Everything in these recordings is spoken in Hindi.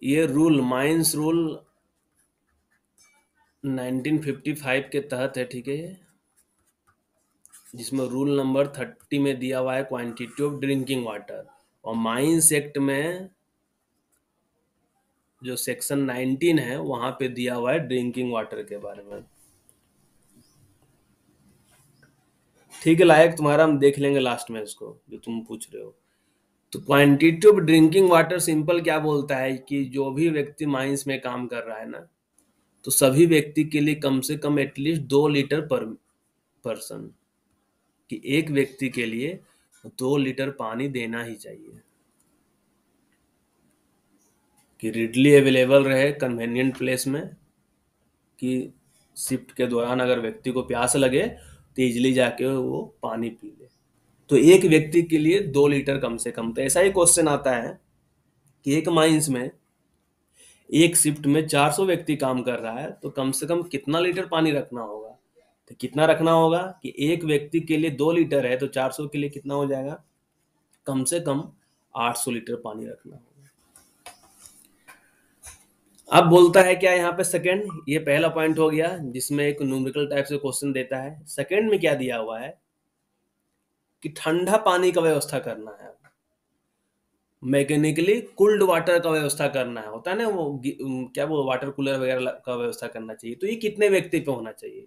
ये रूल माइंस रूल 1955 के तहत है, ठीक है ये, जिसमें रूल नंबर 30 में दिया हुआ है क्वांटिटी ऑफ ड्रिंकिंग वाटर, और माइंस एक्ट में जो सेक्शन 19 है वहां पे दिया हुआ है ड्रिंकिंग वाटर के बारे में। ठीक है लायक तुम्हारा, हम देख लेंगे लास्ट में इसको जो तुम पूछ रहे हो। तो quantity of drinking water simple क्या बोलता है कि जो भी व्यक्ति माइंस में काम कर रहा है ना, तो सभी व्यक्ति के लिए कम से कम एटलीस्ट 2 लीटर पर पर्सन, कि एक व्यक्ति के लिए 2 लीटर पानी देना ही चाहिए, कि रिडली अवेलेबल रहे कन्वेनियंट प्लेस में, कि शिफ्ट के दौरान अगर व्यक्ति को प्यास लगे तो इजिली जाके वो पानी पी ले। तो एक व्यक्ति के लिए 2 लीटर कम से कम। तो ऐसा ही क्वेश्चन आता है कि एक माइंस में एक शिफ्ट में 400 व्यक्ति काम कर रहा है, तो कम से कम कितना लीटर पानी रखना होगा। तो कितना रखना होगा कि एक व्यक्ति के लिए 2 लीटर है, तो 400 के लिए कितना हो जाएगा, कम से कम 800 लीटर पानी रखना होगा। अब बोलता है क्या यहाँ पे सेकंड, ये पहला पॉइंट हो गया जिसमें एक न्यूमेरिकल टाइप से क्वेश्चन देता है। सेकंड में क्या दिया हुआ है कि ठंडा पानी का व्यवस्था करना है, मैकेनिकली कुल्ड वाटर का व्यवस्था करना है, होता है ना वो क्या वो वाटर कूलर वगैरह का व्यवस्था करना चाहिए। तो ये कितने व्यक्ति पे होना चाहिए,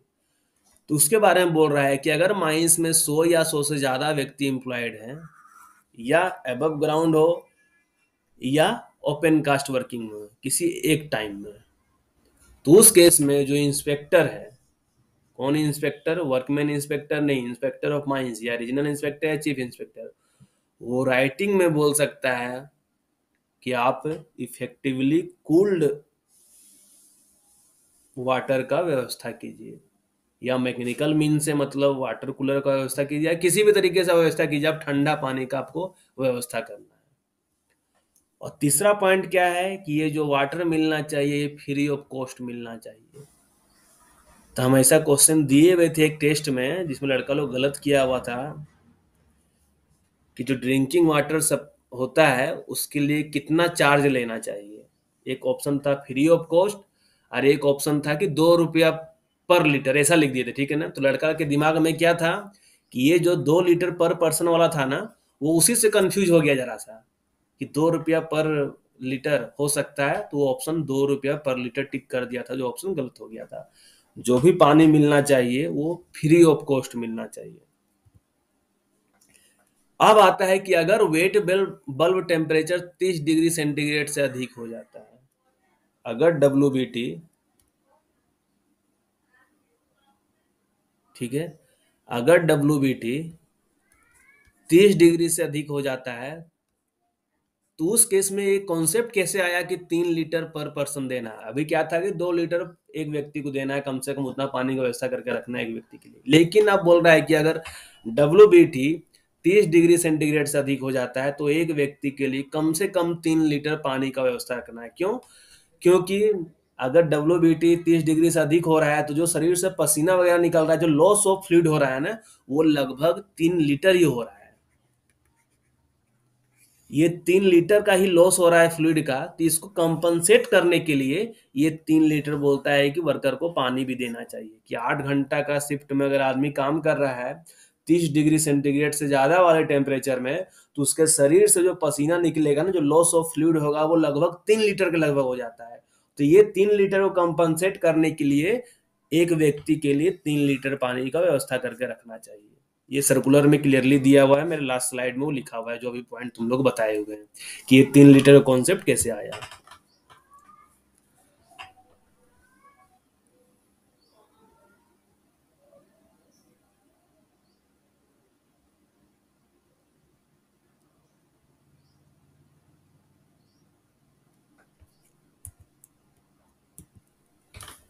तो उसके बारे में बोल रहा है कि अगर माइंस में 100 या 100 से ज्यादा व्यक्ति एम्प्लॉयड हैं, या एबव ग्राउंड हो या ओपन कास्ट वर्किंग में किसी एक टाइम में, तो उस केस में जो इंस्पेक्टर है, कौन इंस्पेक्टर, वर्कमैन इंस्पेक्टर नहीं, इंस्पेक्टर ऑफ माइंस या रीजनल इंस्पेक्टर या चीफ इंस्पेक्टर, वो राइटिंग में बोल सकता है कि आप इफेक्टिवली कूल्ड वाटर का व्यवस्था कीजिए, या मैकेनिकल मीन से मतलब वाटर कूलर का व्यवस्था कीजिए, या किसी भी तरीके से व्यवस्था कीजिए, आप ठंडा पानी का आपको व्यवस्था करना है। और तीसरा पॉइंट क्या है कि ये जो वाटर मिलना चाहिए फ्री ऑफ कॉस्ट मिलना चाहिए। तो हम ऐसा क्वेश्चन दिए हुए थे एक टेस्ट में जिसमें लड़का लोग गलत किया हुआ था कि जो ड्रिंकिंग वाटर सब होता है उसके लिए कितना चार्ज लेना चाहिए। एक ऑप्शन था फ्री ऑफ कॉस्ट, और एक ऑप्शन था कि 2 रुपया पर लीटर, ऐसा लिख दिए थे, ठीक है ना। तो लड़का के दिमाग में क्या था कि ये जो 2 लीटर पर पर्सन वाला था ना, वो उसी से कंफ्यूज हो गया जरा सा, कि 2 रुपया पर लीटर हो सकता है, तो वो ऑप्शन 2 रुपया पर लीटर टिक कर दिया था, जो ऑप्शन गलत हो गया था। जो भी पानी मिलना चाहिए वो फ्री ऑफ कॉस्ट मिलना चाहिए। अब आता है कि अगर wet bulb temperature 30 degree centigrade से अधिक हो जाता है, अगर WBT, ठीक है, अगर WBT 30 डिग्री से अधिक हो जाता है, तो उस केस में ये कॉन्सेप्ट कैसे आया कि 3 लीटर पर पर्सन देना है। अभी क्या था कि 2 लीटर एक व्यक्ति को देना है, कम से कम उतना पानी की व्यवस्था करके रखना है एक व्यक्ति के लिए। लेकिन अब बोल रहा है कि अगर WBT 30 डिग्री सेंटीग्रेड से अधिक हो जाता है, तो एक व्यक्ति के लिए कम से कम 3 लीटर पानी का व्यवस्था रखना है। क्यों, क्योंकि अगर WBT 30 डिग्री से अधिक हो रहा है, तो जो शरीर से पसीना वगैरह निकल रहा है, जो लॉस ऑफ फ्लूइड हो रहा है ना, वो लगभग 3 लीटर ही हो रहा है। ये 3 लीटर का ही लॉस हो रहा है फ्लूइड का, तो इसको कंपनसेट करने के लिए ये 3 लीटर बोलता है कि वर्कर को पानी भी देना चाहिए। कि 8 घंटा का शिफ्ट में अगर आदमी काम कर रहा है 30 डिग्री सेंटीग्रेड से ज्यादा वाले टेम्परेचर में, तो उसके शरीर से जो पसीना निकलेगा ना, जो लॉस ऑफ फ्लूइड होगा, वो लगभग 3 लीटर के लगभग हो जाता है। तो ये 3 लीटर को कंपनसेट करने के लिए एक व्यक्ति के लिए 3 लीटर पानी का व्यवस्था करके रखना चाहिए। ये सर्कुलर में क्लियरली दिया हुआ है, मेरे लास्ट स्लाइड में वो लिखा हुआ है, जो अभी पॉइंट तुम लोग बताए हुए हैं कि ये 3 लीटर का कॉन्सेप्ट कैसे आया।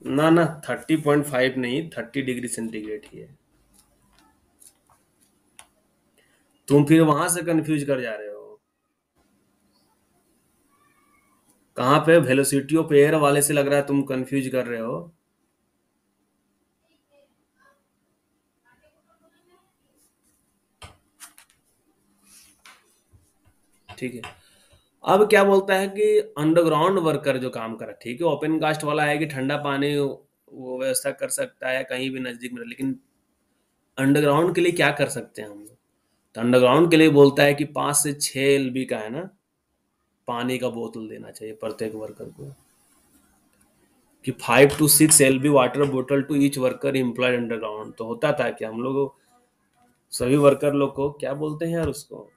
ना ना 30.5 नहीं, 30 डिग्री सेंटीग्रेड ही है। तुम फिर वहां से कंफ्यूज कर जा रहे हो। कहाँ पे वेलोसिटी ऑफ एयर वाले से लग रहा है तुम कंफ्यूज कर रहे हो। ठीक है, अब क्या बोलता है कि अंडरग्राउंड वर्कर जो काम कर रहा है, ठीक है, ओपन कास्ट वाला है कि ठंडा पानी वो व्यवस्था कर सकता है कहीं भी नजदीक में, लेकिन अंडरग्राउंड के लिए क्या कर सकते हैं हम लोग? तो अंडरग्राउंड के लिए बोलता है कि 5 से 6 LB का है ना पानी का बोतल देना चाहिए प्रत्येक वर्कर को, कि 5 to 6 LB वाटर बोतल to each worker employed underground. तो होता था कि हम लोग सभी वर्कर लोग को क्या बोलते हैं यार उसको,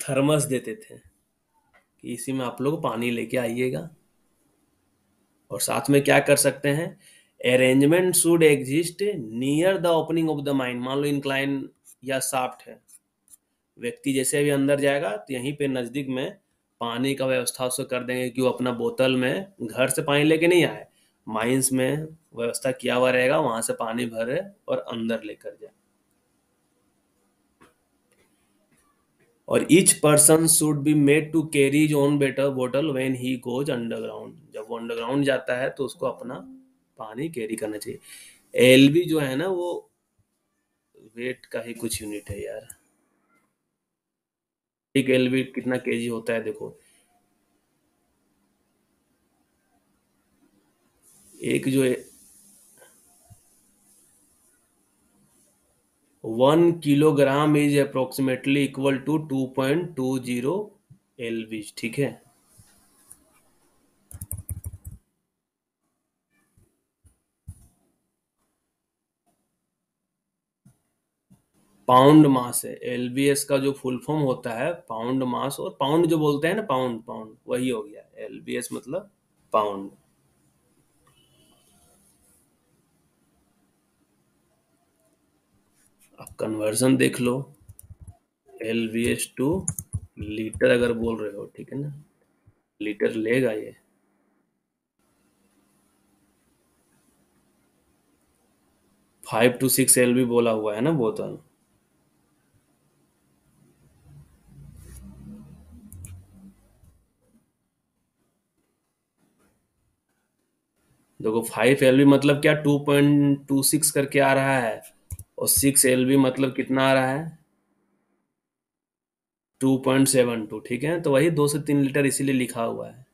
थर्मस देते थे कि इसी में आप लोग पानी लेके आइएगा। और साथ में क्या कर सकते हैं, arrangement should exist near the opening of the mine. मान लो इंक्लाइन या शाफ्ट है, व्यक्ति जैसे भी अंदर जाएगा तो यहीं पे नजदीक में पानी का व्यवस्था उसको कर देंगे कि वो अपना बोतल में घर से पानी लेके नहीं आए, माइंस में व्यवस्था किया हुआ रहेगा, वहां से पानी भरे और अंदर लेकर जाए। और each person should be made to carry his own better बोतल व्हेन ही गोज अंडरग्राउंड। जब वो अंडरग्राउंड जाता है तो उसको अपना पानी कैरी करना चाहिए। एलबी जो है ना वो वेट का ही कुछ यूनिट है यार। एक एलबी कितना केजी होता है देखो, एक जो 1 kilogram is approximately equal to 2.20 LB, ठीक है। पाउंड मास है, एलबीएस का जो फुल फॉर्म होता है पाउंड मास, और पाउंड जो बोलते हैं ना पाउंड पाउंड वही हो गया एलबीएस मतलब पाउंड। अब कन्वर्जन देख लो, एलबीएस टू लीटर अगर बोल रहे हो, ठीक है ना, लीटर लेगा ये। 5 to 6 LB बोला हुआ है ना बोतल। देखो 5 LB मतलब क्या, 2.26 करके आ रहा है, और 6 LB मतलब कितना आ रहा है, 2.72, ठीक है। तो वही 2 से 3 लीटर इसीलिए लिखा हुआ है।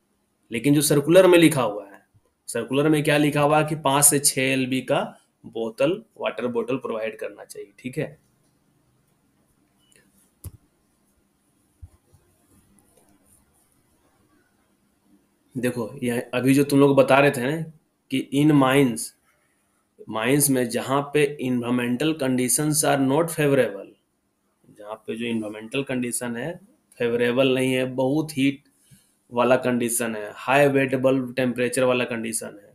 लेकिन जो सर्कुलर में लिखा हुआ है, सर्कुलर में क्या लिखा हुआ है कि 5 से 6 LB का बोतल वाटर बोतल प्रोवाइड करना चाहिए, ठीक है। देखो ये अभी जो तुम लोग बता रहे थे ना कि इन माइंस, माइंस में जहाँ पे environmental conditions are not favourable, जहाँ पे जो इन्वायरमेंटल कंडीशन है फेवरेबल नहीं है, बहुत हीट वाला कंडीशन है, हाई वेटेबल टेम्परेचर वाला कंडीशन है,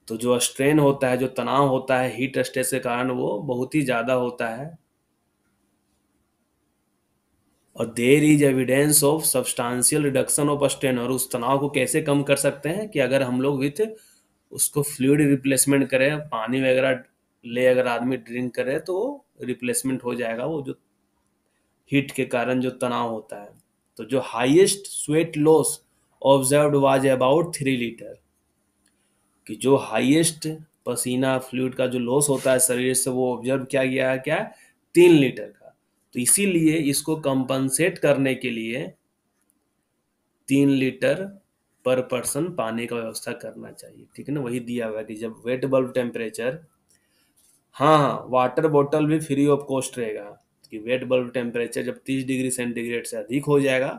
तो जो स्ट्रेन होता है, जो तनाव होता है हीट स्ट्रेस के कारण वो बहुत ही ज़्यादा होता है। और there is evidence of substantial reduction of strain. और उस तनाव को कैसे कम कर सकते हैं कि अगर हम लोग विथ उसको फ्लूइड रिप्लेसमेंट करें, पानी वगैरह ले अगर आदमी ड्रिंक करे तो रिप्लेसमेंट हो जाएगा वो जो हीट के कारण जो तनाव होता है। तो जो highest sweat loss observed was about 3 litre, कि जो हाईएस्ट पसीना फ्लूइड का जो लॉस होता है शरीर से वो ऑब्जर्व किया गया है क्या, 3 लीटर का। तो इसीलिए इसको कंपनसेट करने के लिए 3 लीटर पर पर्सन पानी का व्यवस्था करना चाहिए, ठीक है ना। वही दिया हुआ है कि जब वेट बल्ब टेम्परेचर, हाँ हाँ वाटर बॉटल भी फ्री ऑफ कॉस्ट रहेगा, कि वेट बल्ब टेम्परेचर जब 30 डिग्री सेंटीग्रेड से अधिक हो जाएगा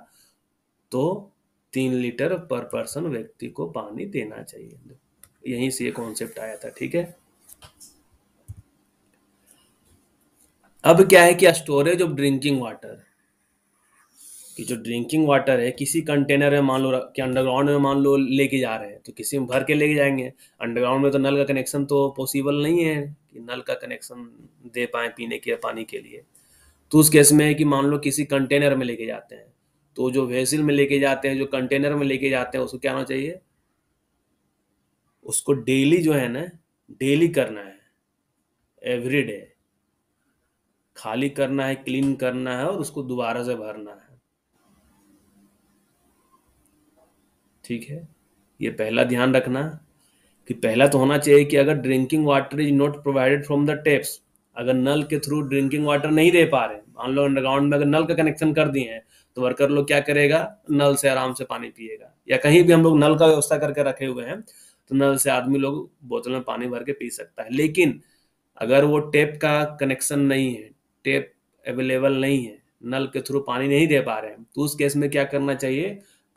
तो 3 लीटर पर पर्सन व्यक्ति को पानी देना चाहिए। यहीं से ये कॉन्सेप्ट आया था, ठीक है। अब क्या है कि स्टोरेज ऑफ ड्रिंकिंग वाटर, कि जो ड्रिंकिंग वाटर है किसी कंटेनर में मान लो कि अंडरग्राउंड में मान लो लेके जा रहे हैं तो किसी में भर के लेके जाएंगे। अंडरग्राउंड में तो नल का कनेक्शन तो पॉसिबल नहीं है कि नल का कनेक्शन दे पाए पीने के पानी के लिए। तो उस केस में है कि मान लो किसी कंटेनर में लेके जाते हैं, तो जो वेसल में लेके जाते हैं, जो कंटेनर में लेके जाते हैं, उसको क्या होना चाहिए, उसको डेली जो है ना, डेली करना है, एवरी डे खाली करना है, क्लीन करना है और उसको दोबारा से भरना है, ठीक है। ये पहला ध्यान रखना कि पहला तो होना चाहिए कि अगर drinking water is not provided from the tapes, अगर नल के थ्रू ड्रिंकिंग वाटर नहीं दे पा रहे, मान लो अंडरग्राउंड में अगर नल का कनेक्शन कर दिए हैं तो वर्कर लोग क्या करेगा, नल से आराम से पानी पिएगा, या कहीं भी हम लोग नल का व्यवस्था करके रखे हुए हैं तो नल से आदमी लोग बोतल में पानी भर के पी सकता है। लेकिन अगर वो टेप का कनेक्शन नहीं है, टेप अवेलेबल नहीं है, नल के थ्रू पानी नहीं दे पा रहे हैं, तो उस केस में क्या करना चाहिए,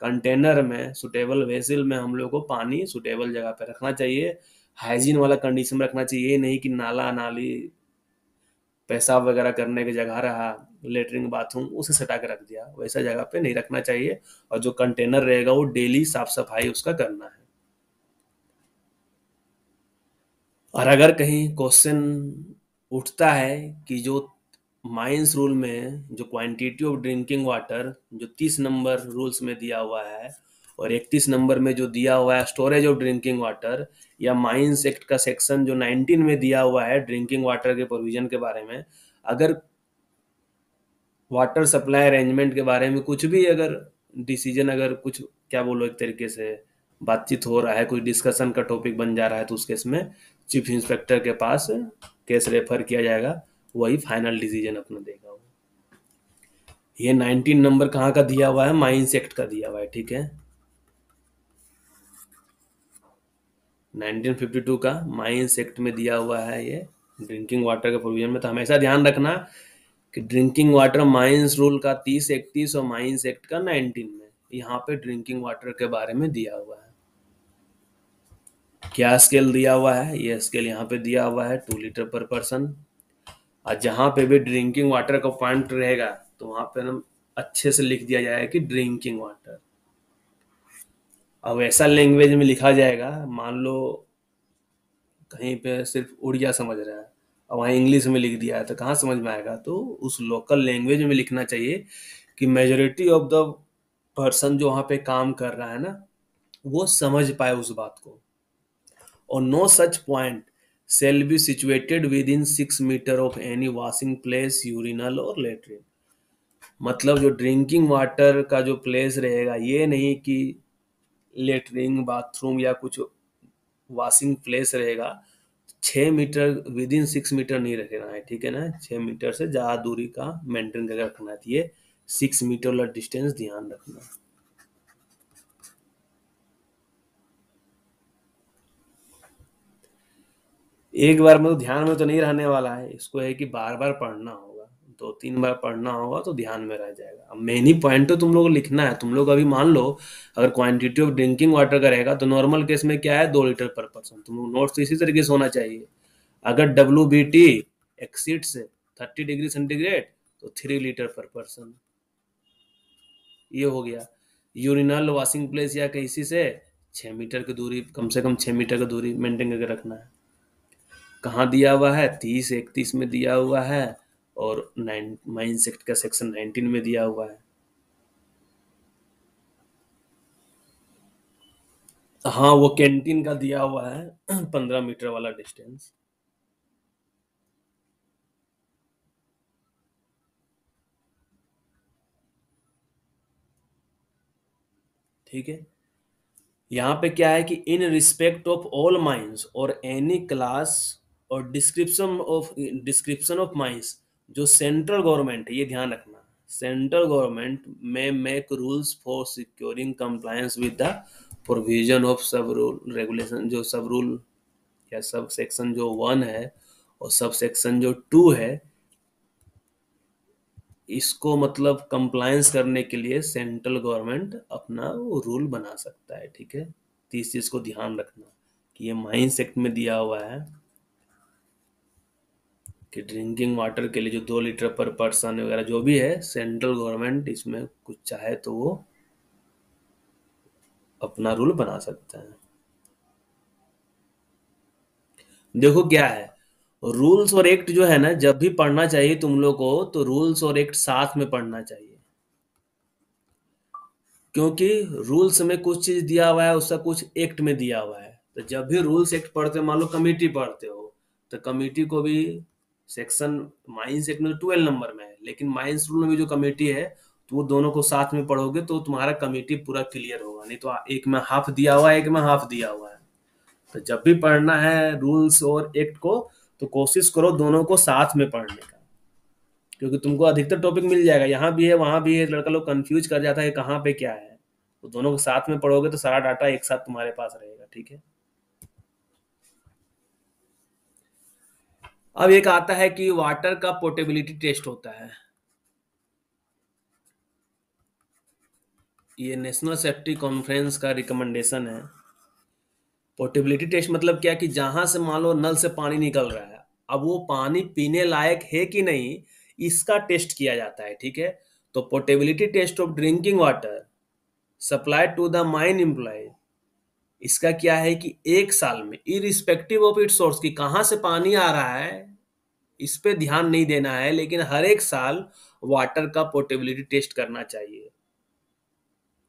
कंटेनर में सुटेबल वेसल में हम लोग को पानी सुटेबल जगह पे रखना चाहिए, हाइजीन वाला कंडीशन में रखना चाहिए। ये नहीं कि नाला नाली पेशाब वगैरह करने की जगह रहा, लेटरिन बाथरूम उसे सटा के रख दिया, वैसा जगह पे नहीं रखना चाहिए। और जो कंटेनर रहेगा वो डेली साफ सफाई उसका करना है। और अगर कहीं क्वेश्चन उठता है कि जो माइंस रूल में जो क्वांटिटी ऑफ ड्रिंकिंग वाटर जो 30 नंबर रूल्स में दिया हुआ है और 31 नंबर में जो दिया हुआ है स्टोरेज ऑफ ड्रिंकिंग वाटर, या माइंस एक्ट का सेक्शन जो 19 में दिया हुआ है ड्रिंकिंग वाटर के प्रोविजन के बारे में, अगर वाटर सप्लाई अरेंजमेंट के बारे में कुछ भी अगर डिसीजन, अगर कुछ क्या बोलो एक तरीके से बातचीत हो रहा है, कोई डिस्कशन का टॉपिक बन जा रहा है, तो उस केस में चीफ इंस्पेक्टर के पास केस रेफर किया जाएगा, वही फाइनल डिसीजन अपना देगा। ये 19 नंबर कहाँ का दिया हुआ है, माइंस एक्ट का दिया हुआ है, ठीक है। 1952 का माइंस एक्ट में दिया हुआ है ये ड्रिंकिंग वाटर के प्रोविजन में। तो हमेशा ध्यान रखना कि ड्रिंकिंग वाटर माइंस रूल का 30, 31 और माइंस एक्ट का 19 में यहाँ पे ड्रिंकिंग वाटर के बारे में दिया हुआ है। क्या स्केल दिया हुआ है, ये स्केल यहाँ पे दिया हुआ है 2 लीटर पर पर्सन। और जहाँ पे भी ड्रिंकिंग वाटर का पॉइंट रहेगा तो वहाँ पे हम अच्छे से लिख दिया जाएगा कि ड्रिंकिंग वाटर। अब ऐसा लैंग्वेज में लिखा जाएगा, मान लो कहीं पे सिर्फ उड़िया समझ रहा है और वहाँ इंग्लिश में लिख दिया है तो कहाँ समझ में आएगा। तो उस लोकल लैंग्वेज में लिखना चाहिए कि मेजोरिटी ऑफ द पर्सन जो वहाँ पे काम कर रहा है ना, वो समझ पाए उस बात को। और no such point shall be situated within 6 metre of any washing place, urinal और लेटरिन। मतलब जो ड्रिंकिंग वाटर का जो प्लेस रहेगा, ये नहीं कि लेटरिन बाथरूम या कुछ वॉशिंग प्लेस रहेगा, 6 मीटर विद इन 6 मीटर नहीं रखना है, ठीक है ना। 6 मीटर से ज्यादा दूरी का मेंटेन करके रखना चाहिए, 6 मीटर वाला डिस्टेंस ध्यान रखना। एक बार में तो ध्यान में तो नहीं रहने वाला है, इसको है कि बार बार पढ़ना होगा, 2-3 बार पढ़ना होगा तो ध्यान में रह जाएगा। अब मेन ही पॉइंट तो तुम लोग को लिखना है। तुम लोग अभी मान लो अगर क्वांटिटी ऑफ ड्रिंकिंग वाटर का रहेगा तो नॉर्मल केस में क्या है, 2 लीटर पर पर्सन। तुम लोग नोट्स तो इसी तरीके से होना चाहिए। अगर WBT एक्सीड्स 30 डिग्री सेंटीग्रेड तो 3 लीटर पर पर्सन, ये हो गया। यूरिनल वॉशिंग प्लेस या किसी से 6 मीटर की दूरी, कम से कम 6 मीटर की दूरी मेंटेन करके रखना है। कहाँ दिया हुआ है, 30, 31 में दिया हुआ है और माइंस एक्ट का सेक्शन 19 में दिया हुआ है। हाँ, वो कैंटीन का दिया हुआ है 15 मीटर वाला डिस्टेंस। ठीक है। यहाँ पे क्या है कि in respect of all mines और एनी क्लास और डिस्क्रिप्शन ऑफ माइंस, जो सेंट्रल गवर्नमेंट है, ये ध्यान रखना, सेंट्रल गवर्नमेंट में make rules for securing compliance with the provision of सब रूल रेगुलेशन। जो सब रूल या सब सेक्शन जो 1 है और सब सेक्शन जो 2 है, इसको मतलब कंप्लायंस करने के लिए सेंट्रल गवर्नमेंट अपना वो रूल बना सकता है, ठीक है। तो इस चीज को ध्यान रखना कि ये माइंस एक्ट में दिया हुआ है कि ड्रिंकिंग वाटर के लिए जो 2 लीटर पर पर्सन वगैरह जो भी है, सेंट्रल गवर्नमेंट इसमें कुछ चाहे तो वो अपना रूल बना सकता है। देखो क्या है, रूल्स और एक्ट जो है ना, जब भी पढ़ना चाहिए तुम लोग को तो रूल्स और एक्ट साथ में पढ़ना चाहिए। क्योंकि रूल्स में कुछ चीज दिया हुआ है, उसका कुछ एक्ट में दिया हुआ है। तो जब भी रूल्स एक्ट पढ़ते हो, मान लो कमिटी पढ़ते हो, तो कमिटी को भी सेक्शन माइंस एक्ट में तो 12 नंबर में है, लेकिन माइंस रूल में भी जो कमिटी है तो वो दोनों को साथ में पढ़ोगे तो तुम्हारा कमिटी पूरा क्लियर होगा। नहीं तो एक में हाफ दिया हुआ है, एक में हाफ दिया हुआ है। तो जब भी पढ़ना है रूल्स और एक्ट को तो कोशिश करो दोनों को साथ में पढ़ने का। क्योंकि तुमको अधिकतर टॉपिक मिल जाएगा, यहाँ भी है वहां भी है, लड़का लोग कंफ्यूज कर जाता है कहाँ पे क्या है। तो दोनों को साथ में पढ़ोगे तो सारा डाटा एक साथ तुम्हारे पास रहेगा, ठीक है। अब एक आता है कि वाटर का पोर्टेबिलिटी टेस्ट होता है। ये नेशनल सेफ्टी कॉन्फ्रेंस का रिकमेंडेशन है। पोर्टेबिलिटी टेस्ट मतलब क्या कि जहां से मान लो नल से पानी निकल रहा है, अब वो पानी पीने लायक है कि नहीं, इसका टेस्ट किया जाता है, ठीक है। तो portability test of drinking water supply to the mine employ, इसका क्या है कि एक साल में इरिस्पेक्टिव ऑफ इट्स सोर्स की कहां से पानी आ रहा है इस पे ध्यान नहीं देना है, लेकिन हर एक साल वाटर का पोर्टेबिलिटी टेस्ट करना चाहिए।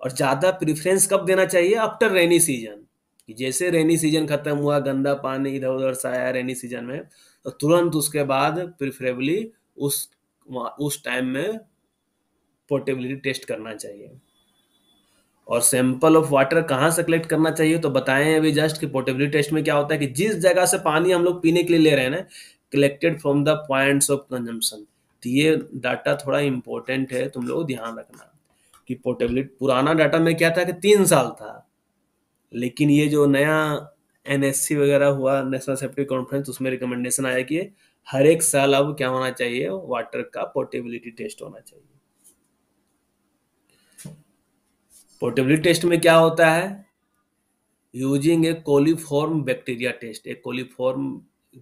और ज्यादा प्रेफरेंस कब देना चाहिए? After rainy season. जैसे रेनी सीजन खत्म हुआ, गंदा पानी इधर उधर से आया रेनी सीजन में, तो तुरंत उसके बाद प्रिफरेबली उस उस टाइम में पोर्टेबिलिटी टेस्ट करना चाहिए। और सैंपल ऑफ वाटर कहाँ से कलेक्ट करना चाहिए, तो बताएं अभी जस्ट कि पोर्टेबिलिटी टेस्ट में क्या होता है कि जिस जगह से पानी हम लोग पीने के लिए ले रहे हैं ना, collected from the points of consumption. तो ये डाटा थोड़ा इंपॉर्टेंट है, तुम लोग ध्यान रखना कि पोर्टेबिलिटी, पुराना डाटा में क्या था कि 3 साल था, लेकिन ये जो नया एनएससी वगैरह हुआ, नेशनल सेफ्टी कॉन्फ्रेंस, उसमें रिकमेंडेशन आया कि हर एक साल अब क्या होना चाहिए, वाटर का पोर्टेबिलिटी टेस्ट होना चाहिए। पोर्टेबिलिटी टेस्ट में क्या होता है? Using a coliform bacteria test. एक कोलिफॉर्म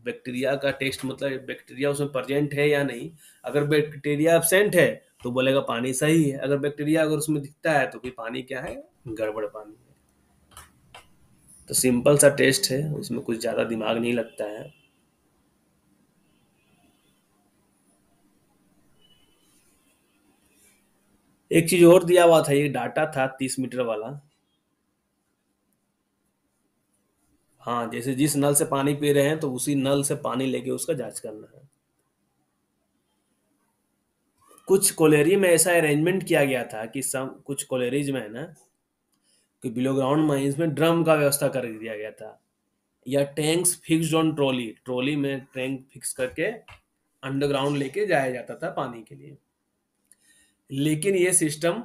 बैक्टीरिया का टेस्ट मतलब बैक्टीरिया उसमें प्रेजेंट है या नहीं। अगर बैक्टीरिया एब्सेंट है तो बोलेगा पानी सही है, अगर बैक्टीरिया अगर उसमें दिखता है तो भी पानी क्या है, गड़बड़ पानी है। तो सिंपल सा टेस्ट है, उसमें कुछ ज्यादा दिमाग नहीं लगता है। एक चीज और दिया हुआ था, ये डाटा था 30 मीटर वाला। हाँ, जैसे जिस नल से पानी पी रहे हैं तो उसी नल से पानी लेके उसका जांच करना है। कुछ कॉलेरी में ऐसा अरेंजमेंट किया गया था कि सम कुछ कॉलेरीज में है ना कि बिलो ग्राउंड माइंस में ड्रम का व्यवस्था कर दिया गया था, या tanks fixed on trolley, trolley में टैंक फिक्स करके अंडरग्राउंड लेके जाया जाता था पानी के लिए। लेकिन ये सिस्टम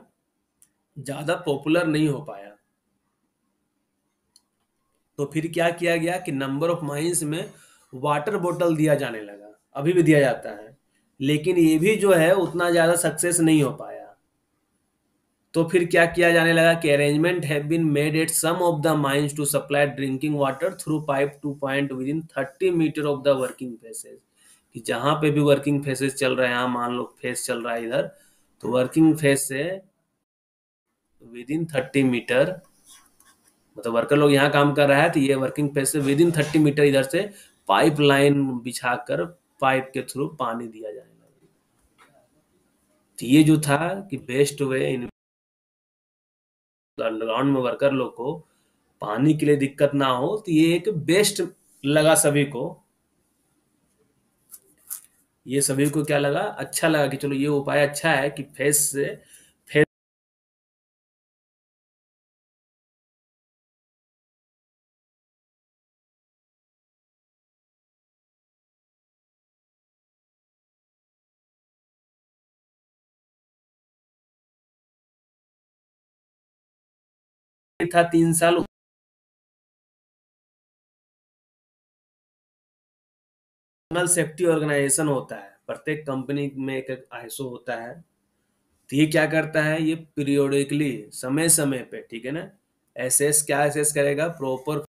ज्यादा पॉपुलर नहीं हो पाया। तो फिर क्या किया गया कि नंबर ऑफ माइंस में वाटर बॉटल दिया जाने लगा, अभी भी दिया जाता है, लेकिन ये भी जो है उतना ज्यादा सक्सेस नहीं हो पाया। तो फिर क्या किया जाने लगा कि arrangement have been made at some of the mines to supply drinking water through pipe to point within 30 metre of the working faces. कि जहां पे भी वर्किंग फेसेस चल रहे हैं, यहाँ मान लो फेस चल रहा है इधर, तो वर्किंग फेस से विद इन 30 मीटर, मतलब वर्कर लोग यहाँ काम कर रहा है तो ये वर्किंग फेस से विद इन 30 मीटर इधर से पाइप लाइन बिछाकर पाइप के थ्रू पानी दिया जाएगा। तो ये जो था कि बेस्ट वे इन अंडरग्राउंड में वर्कर लोग को पानी के लिए दिक्कत ना हो, तो ये एक बेस्ट लगा सभी को। ये सभी को क्या लगा, अच्छा लगा कि चलो ये उपाय अच्छा है कि फेस से फेस था 3 साल। नेशनल सेफ्टी ऑर्गेनाइजेशन होता है, प्रत्येक कंपनी में एक आईएसओ होता है। तो ये क्या करता है, ये पीरियोडिकली समय समय पे, ठीक है ना, एसेस क्या एसेस करेगा, प्रॉपर